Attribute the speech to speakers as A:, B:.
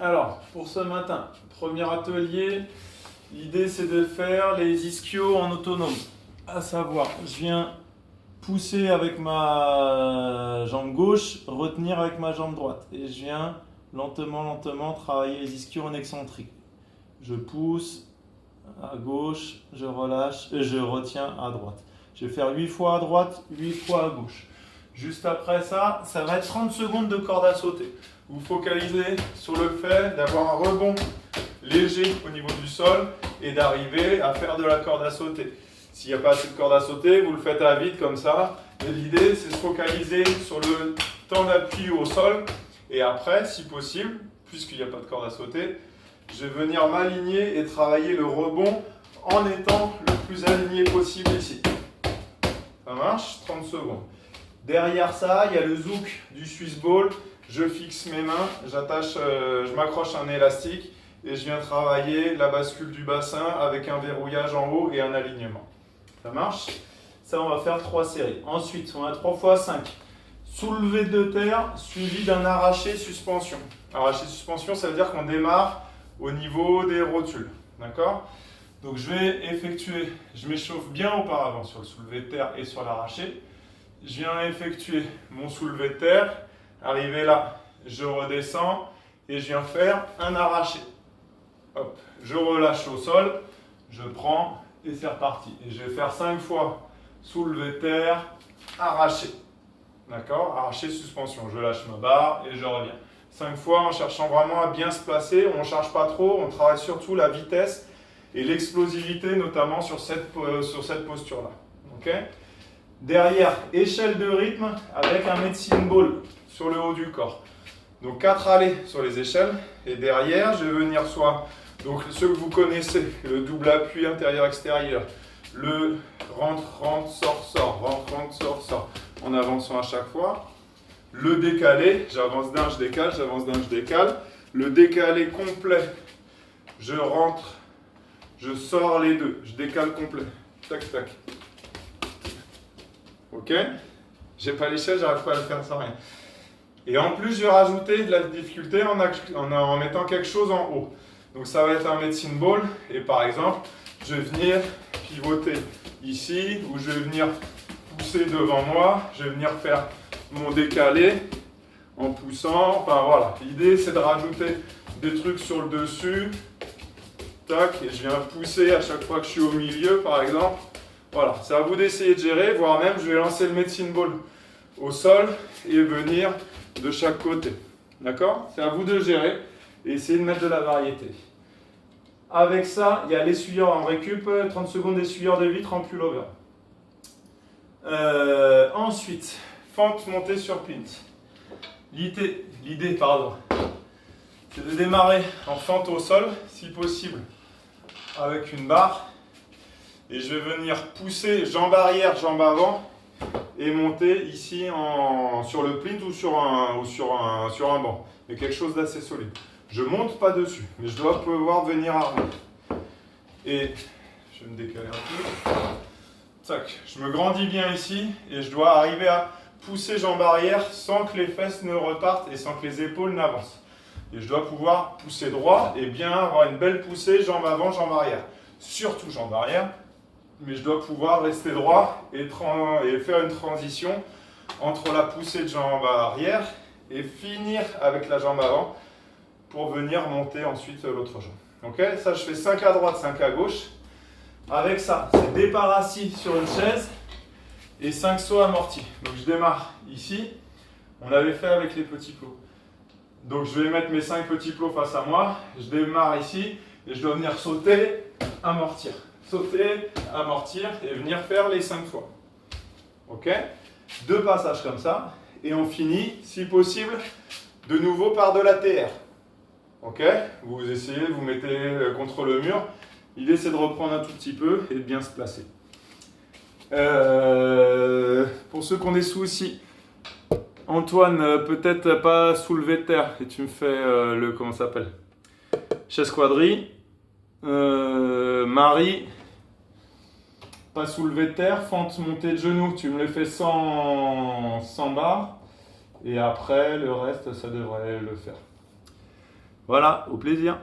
A: Alors, pour ce matin, premier atelier, l'idée c'est de faire les ischios en autonome. À savoir, je viens pousser avec ma jambe gauche, retenir avec ma jambe droite. Et je viens lentement travailler les ischios en excentrique. Je pousse à gauche, je relâche et je retiens à droite. Je vais faire 8 fois à droite, 8 fois à gauche. Juste après ça, ça va être 30 secondes de corde à sauter. Vous focalisez sur le fait d'avoir un rebond léger au niveau du sol et d'arriver à faire de la corde à sauter. S'il n'y a pas assez de corde à sauter, vous le faites à vide comme ça. Et l'idée, c'est de se focaliser sur le temps d'appui au sol. Et après, si possible, puisqu'il n'y a pas de corde à sauter, je vais venir m'aligner et travailler le rebond en étant le plus aligné possible ici. Ça marche? 30 secondes. Derrière ça, il y a le zouk du Swiss Ball. Je fixe mes mains, je m'accroche à un élastique et je viens travailler la bascule du bassin avec un verrouillage en haut et un alignement. Ça marche? Ça, on va faire 3 séries. Ensuite, on a 3 fois 5. Soulevé de terre suivi d'un arraché suspension. Arraché suspension, ça veut dire qu'on démarre au niveau des rotules. D'accord? Donc je vais effectuer, je m'échauffe bien auparavant sur le soulevé de terre et sur l'arraché. Je viens effectuer mon soulevé de terre. Arrivé là, je redescends et je viens faire un arraché. Hop, je relâche au sol, je prends et c'est reparti. Et je vais faire 5 fois soulevé de terre, arraché. D'accord? Arraché, suspension. Je lâche ma barre et je reviens. 5 fois en cherchant vraiment à bien se placer. On ne charge pas trop, on travaille surtout la vitesse et l'explosivité, notamment sur cette posture-là. Ok? Derrière, échelle de rythme avec un medicine ball sur le haut du corps. Donc 4 allées sur les échelles. Et derrière, je vais venir soit, donc ceux que vous connaissez, le double appui intérieur-extérieur, le rentre, sort, rentre, sort, en avançant à chaque fois. Le décalé, j'avance d'un, je décale, j'avance d'un, je décale. Le décalé complet, je rentre, je sors les deux, je décale complet. Tac, tac. Ok? J'ai pas l'échelle, j'arrive pas à le faire sans rien. Et en plus, je vais rajouter de la difficulté en mettant quelque chose en haut. Donc ça va être un medicine ball. Et par exemple, je vais venir pivoter ici, ou je vais venir pousser devant moi. Je vais venir faire mon décalé en poussant. Enfin voilà, l'idée c'est de rajouter des trucs sur le dessus. Tac, et je viens pousser à chaque fois que je suis au milieu, par exemple. Voilà, c'est à vous d'essayer de gérer, voire même je vais lancer le medicine ball au sol et venir de chaque côté. D'accord? C'est à vous de gérer et essayer de mettre de la variété. Avec ça, il y a l'essuyeur en récup, 30 secondes d'essuyeur de vitre en pullover. Ensuite, fente montée sur plinth. L'idée, c'est de démarrer en fente au sol, si possible, avec une barre. Et je vais venir pousser jambe arrière, jambe avant et monter ici sur le plinth ou sur un banc. Mais quelque chose d'assez solide. Je ne monte pas dessus, mais je dois pouvoir venir armer. Et je vais me décaler un peu. Tac, je me grandis bien ici et je dois arriver à pousser jambe arrière sans que les fesses ne repartent et sans que les épaules n'avancent. Et je dois pouvoir pousser droit et bien avoir une belle poussée jambe avant, jambe arrière. Surtout jambe arrière. Mais je dois pouvoir rester droit et faire une transition entre la poussée de jambe arrière et finir avec la jambe avant pour venir monter ensuite l'autre jambe. Ok, ça je fais 5 à droite, 5 à gauche. Avec ça, c'est départ assis sur une chaise et 5 sauts amortis. Donc je démarre ici, on l'avait fait avec les petits plots. Donc je vais mettre mes 5 petits plots face à moi, je démarre ici et je dois venir sauter, amortir. Sauter, amortir et venir faire les 5 fois. Ok? 2 passages comme ça. Et on finit, si possible, de nouveau par de la TR. Ok? Vous essayez, vous mettez contre le mur. L'idée, c'est de reprendre un tout petit peu et de bien se placer. Pour ceux qui ont des soucis, Antoine, peut-être pas soulevé de terre. Et tu me fais comment ça s'appelle? Chaise quadrille. Marie, pas soulevé de terre, fente montée de genoux, tu me le fais sans barre et après le reste ça devrait le faire. Voilà, au plaisir.